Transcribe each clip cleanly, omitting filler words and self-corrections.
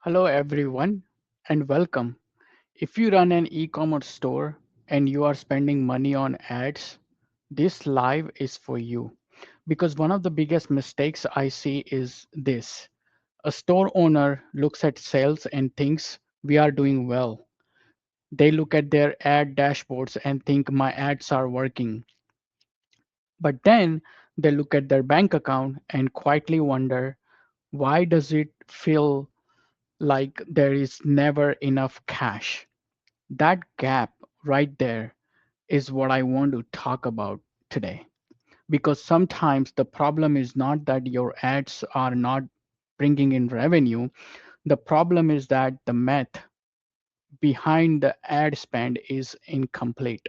Hello, everyone, and welcome. If you run an e commerce store and you are spending money on ads, this live is for you. Because one of the biggest mistakes I see is this: a store owner looks at sales and thinks we are doing well. They look at their ad dashboards and think my ads are working. But then they look at their bank account and quietly wonder, why does it feel like there is never enough cash? That gap right there is what I want to talk about today. Because sometimes the problem is not that your ads are not bringing in revenue, the problem is that the math behind the ad spend is incomplete.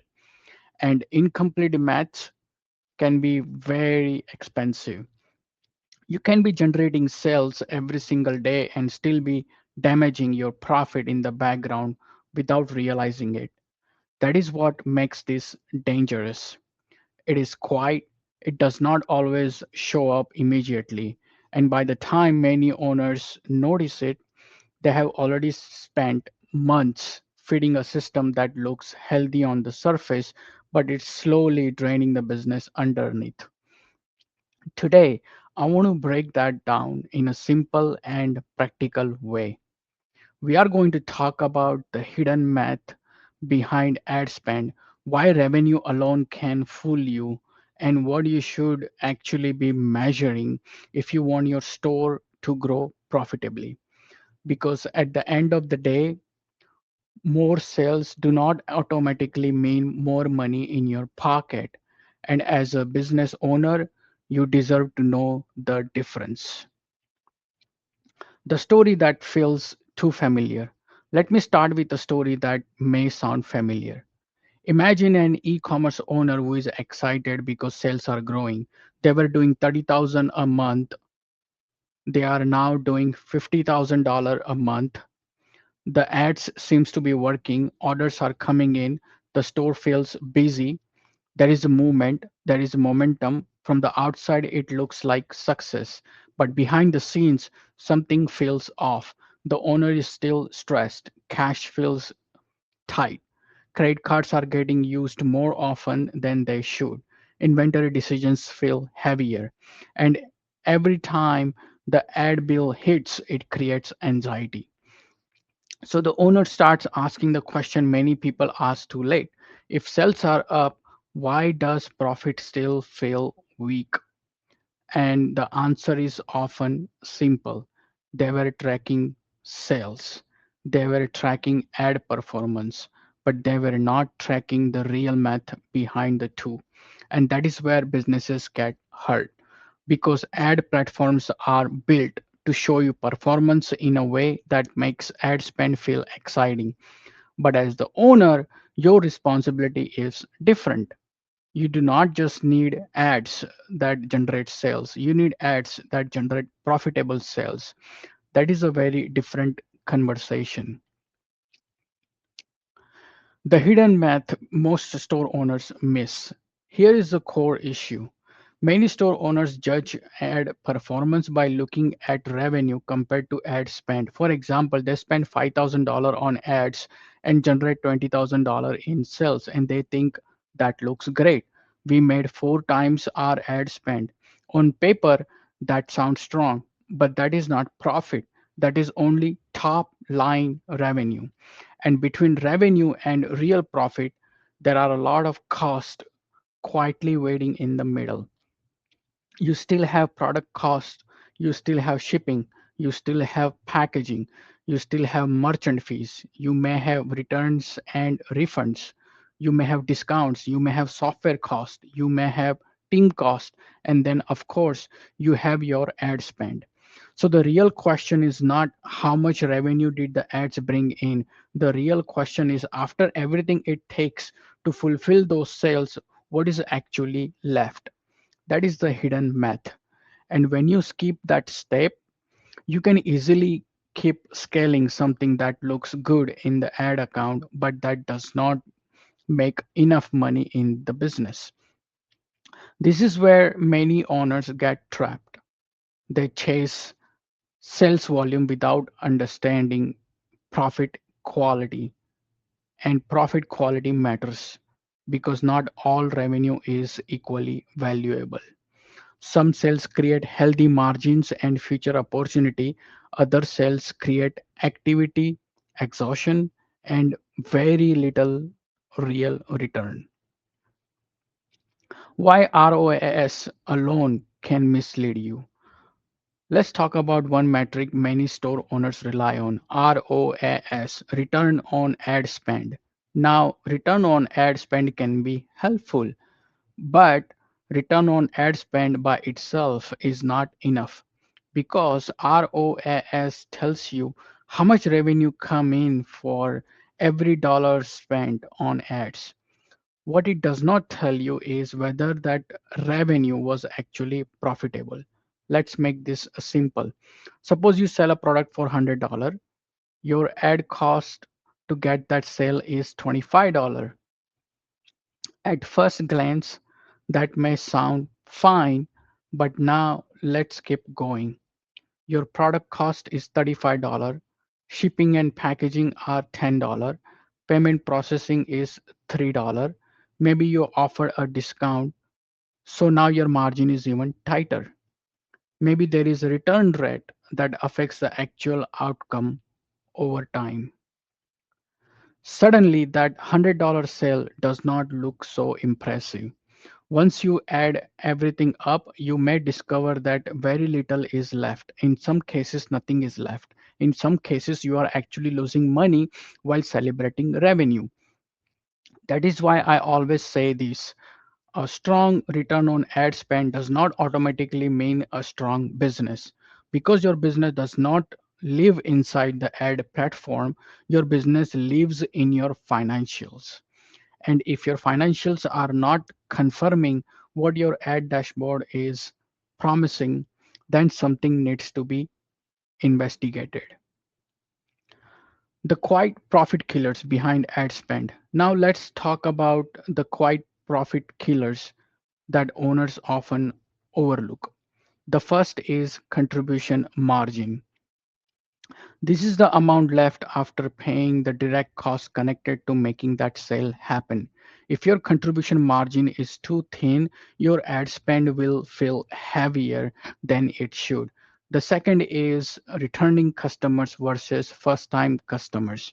And incomplete maths can be very expensive. You can be generating sales every single day and still be damaging your profit in the background without realizing it. That is what makes this dangerous. It is quiet, it does not always show up immediately, and by the time many owners notice it, they have already spent months feeding a system that looks healthy on the surface, but it's slowly draining the business underneath. Today, I want to break that down in a simple and practical way. We are going to talk about the hidden math behind ad spend, why revenue alone can fool you, and what you should actually be measuring if you want your store to grow profitably. Because at the end of the day, more sales do not automatically mean more money in your pocket. And as a business owner, you deserve to know the difference. The story that feels too familiar. Let me start with a story that may sound familiar. Imagine an e-commerce owner who is excited because sales are growing. They were doing 30,000 a month. They are now doing $50,000 a month. The ads seems to be working. Orders are coming in. The store feels busy. There is a movement. There is a momentum. From the outside, it looks like success. But behind the scenes, something feels off. The owner is still stressed. Cash feels tight. Credit cards are getting used more often than they should. Inventory decisions feel heavier. And every time the ad bill hits, it creates anxiety. So the owner starts asking the question many people ask too late. If sales are up, why does profit still feel weak? And the answer is often simple. They were tracking sales, they were tracking ad performance, but they were not tracking the real math behind the two. And that is where businesses get hurt because ad platforms are built to show you performance in a way that makes ad spend feel exciting. But as the owner, your responsibility is different. You do not just need ads that generate sales, you need ads that generate profitable sales. That is a very different conversation. The hidden math most store owners miss. Here is the core issue. Many store owners judge ad performance by looking at revenue compared to ad spend. For example, they spend $5,000 on ads and generate $20,000 in sales, and they think that looks great. We made four times our ad spend. On paper, that sounds strong, but that is not profit. That is only top line revenue. And between revenue and real profit, there are a lot of cost quietly waiting in the middle. You still have product cost, you still have shipping, you still have packaging, you still have merchant fees, you may have returns and refunds, you may have discounts, you may have software cost, you may have team cost, and then of course you have your ad spend. So the real question is not how much revenue did the ads bring in. The real question is, after everything it takes to fulfill those sales, what is actually left? That is the hidden math. And when you skip that step, you can easily keep scaling something that looks good in the ad account, but that does not make enough money in the business. This is where many owners get trapped. They chase sales volume without understanding profit quality. And profit quality matters because not all revenue is equally valuable. Some sales create healthy margins and future opportunity. Other sales create activity, exhaustion, and very little real return. Why ROAS alone can mislead you? Let's talk about one metric many store owners rely on: ROAS, return on ad spend. Now, return on ad spend can be helpful, but return on ad spend by itself is not enough because ROAS tells you how much revenue come in for every dollar spent on ads. What it does not tell you is whether that revenue was actually profitable. Let's make this simple. Suppose you sell a product for $100. Your ad cost to get that sale is $25. At first glance, that may sound fine, but now let's keep going. Your product cost is $35, shipping and packaging are $10, payment processing is $3. Maybe you offer a discount, so now your margin is even tighter. Maybe there is a return rate that affects the actual outcome over time. Suddenly, that $100 sale does not look so impressive. Once you add everything up, you may discover that very little is left. In some cases, nothing is left. In some cases, you are actually losing money while celebrating revenue. That is why I always say this: a strong return on ad spend does not automatically mean a strong business. Because your business does not live inside the ad platform, your business lives in your financials. And if your financials are not confirming what your ad dashboard is promising, then something needs to be investigated. The quiet profit killers behind ad spend. Now let's talk about the quiet profit killers that owners often overlook. The first is contribution margin. This is the amount left after paying the direct costs connected to making that sale happen. If your contribution margin is too thin, your ad spend will feel heavier than it should. The second is returning customers versus first time customers.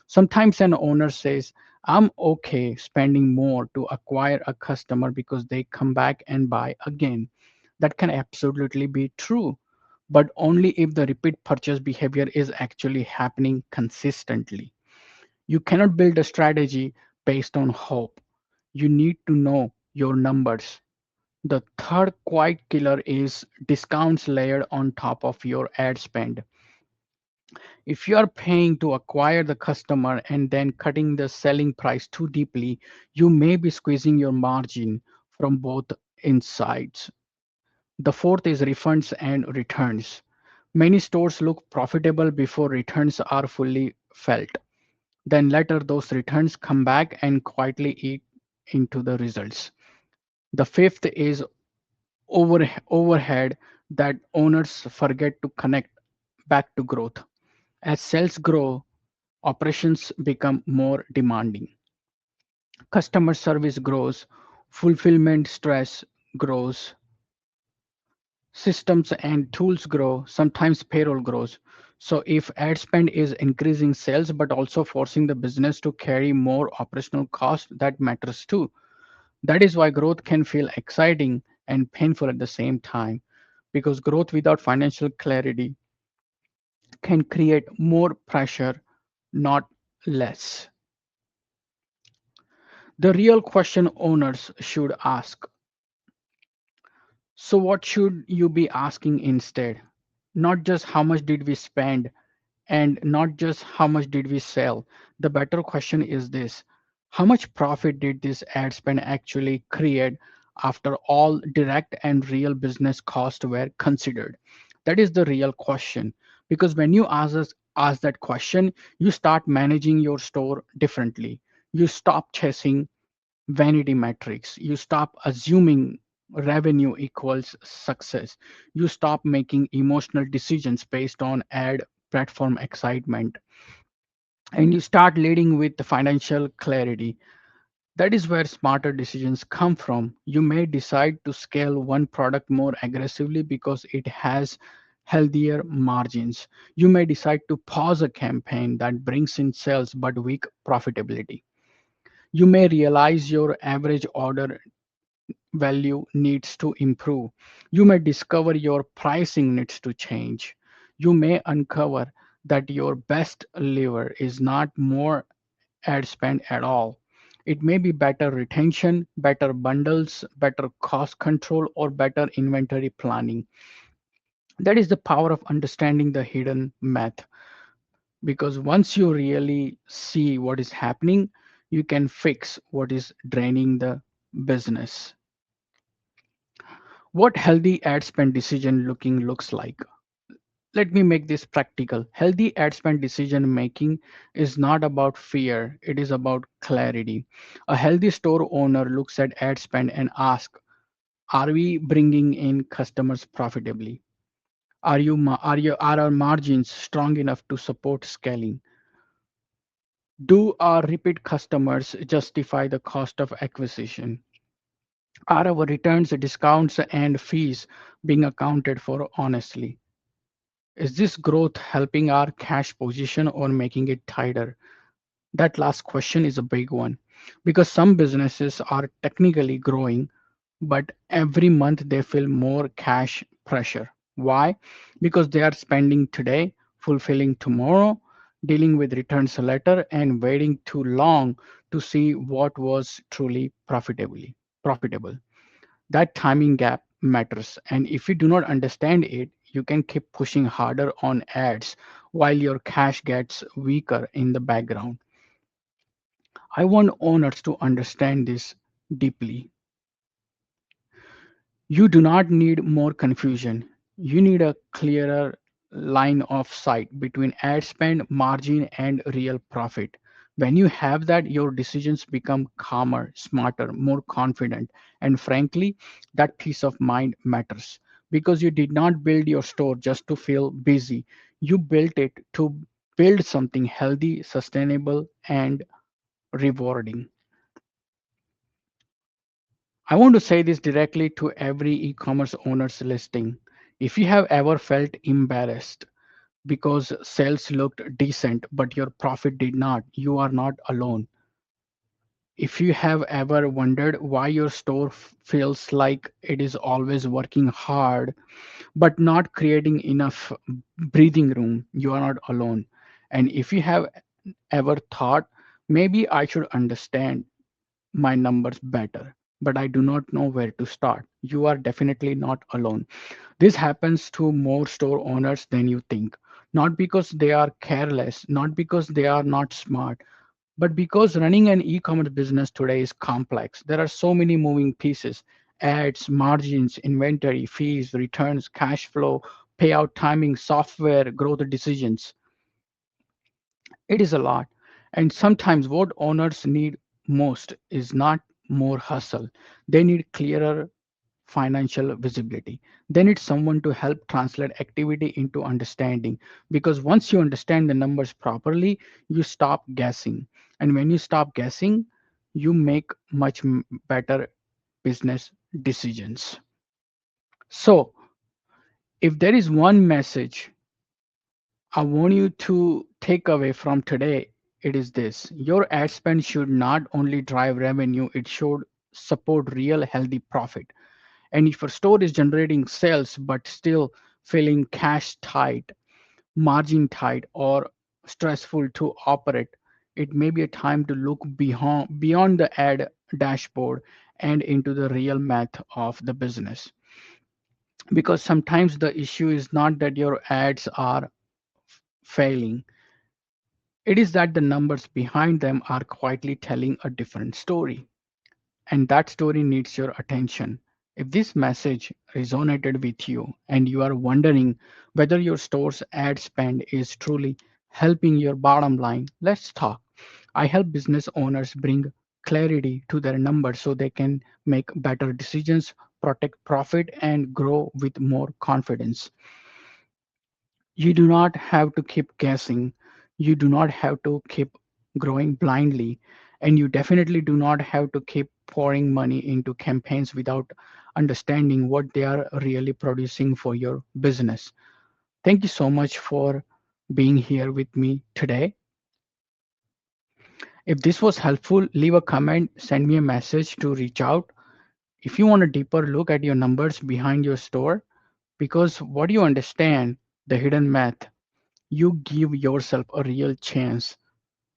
Sometimes an owner says, I'm okay spending more to acquire a customer because they come back and buy again. That can absolutely be true, but only if the repeat purchase behavior is actually happening consistently. You cannot build a strategy based on hope. You need to know your numbers. The third quiet killer is discounts layered on top of your ad spend. If you are paying to acquire the customer and then cutting the selling price too deeply, you may be squeezing your margin from both insides. The fourth is refunds and returns. Many stores look profitable before returns are fully felt. Then later, those returns come back and quietly eat into the results. The fifth is overhead that owners forget to connect back to growth. As sales grow, operations become more demanding. Customer service grows, fulfillment stress grows, systems and tools grow, sometimes payroll grows. So if ad spend is increasing sales but also forcing the business to carry more operational cost, that matters too. That is why growth can feel exciting and painful at the same time, because growth without financial clarity can create more pressure, not less. The real question owners should ask: so what should you be asking instead? Not just how much did we spend, and not just how much did we sell. The better question is this: how much profit did this ad spend actually create after all direct and real business costs were considered? That is the real question. Because when you ask that question, you start managing your store differently. You stop chasing vanity metrics. You stop assuming revenue equals success. You stop making emotional decisions based on ad platform excitement, and you start leading with the financial clarity. That is where smarter decisions come from. You may decide to scale one product more aggressively because it has healthier margins. You may decide to pause a campaign that brings in sales but weak profitability. You may realize your average order value needs to improve. You may discover your pricing needs to change. You may uncover that your best lever is not more ad spend at all. It may be better retention, better bundles, better cost control, or better inventory planning. That is the power of understanding the hidden math. Because once you really see what is happening, you can fix what is draining the business. What healthy ad spend decision looking looks like. Let me make this practical. Healthy ad spend decision making is not about fear, it is about clarity. A healthy store owner looks at ad spend and asks, are we bringing in customers profitably? Are our margins strong enough to support scaling? Do our repeat customers justify the cost of acquisition? Are our returns, discounts, and fees being accounted for honestly? Is this growth helping our cash position or making it tighter? That last question is a big one because some businesses are technically growing, but every month they feel more cash pressure. Why? Because they are spending today, fulfilling tomorrow, dealing with returns later, and waiting too long to see what was truly profitable. That timing gap matters, and if you do not understand it, you can keep pushing harder on ads while your cash gets weaker in the background. I want owners to understand this deeply. You do not need more confusion. You need a clearer line of sight between ad spend, margin, and real profit. When you have that, your decisions become calmer, smarter, more confident, and frankly, that peace of mind matters because you did not build your store just to feel busy. You built it to build something healthy, sustainable, and rewarding. I want to say this directly to every e commerce owner's listening. If you have ever felt embarrassed because sales looked decent but your profit did not, you are not alone. If you have ever wondered why your store feels like it is always working hard but not creating enough breathing room, you are not alone. And if you have ever thought, maybe I should understand my numbers better, but I do not know where to start. You are definitely not alone. This happens to more store owners than you think. Not because they are careless, not because they are not smart, but because running an e commerce business today is complex. There are so many moving pieces: ads, margins, inventory, fees, returns, cash flow, payout timing, software, growth decisions. It is a lot. And sometimes what owners need most is not more hustle. They need clearer financial visibility. They need someone to help translate activity into understanding. Because once you understand the numbers properly, you stop guessing. And when you stop guessing, you make much better business decisions. So, if there is one message I want you to take away from today, it is this: your ad spend should not only drive revenue, it should support real healthy profit. And if your store is generating sales but still feeling cash tight, margin tight, or stressful to operate, it may be a time to look beyond the ad dashboard and into the real math of the business. Because sometimes the issue is not that your ads are failing, it is that the numbers behind them are quietly telling a different story. And that story needs your attention. If this message resonated with you and you are wondering whether your store's ad spend is truly helping your bottom line, let's talk. I help business owners bring clarity to their numbers so they can make better decisions, protect profit and grow with more confidence. You do not have to keep guessing. You do not have to keep growing blindly. And you definitely do not have to keep pouring money into campaigns without understanding what they are really producing for your business. Thank you so much for being here with me today. If this was helpful, leave a comment, send me a message to reach out. If you want a deeper look at your numbers behind your store, because what you understand, the hidden math, you give yourself a real chance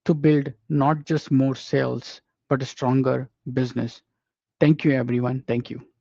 to build not just more sales, but a stronger business. Thank you, everyone. Thank you.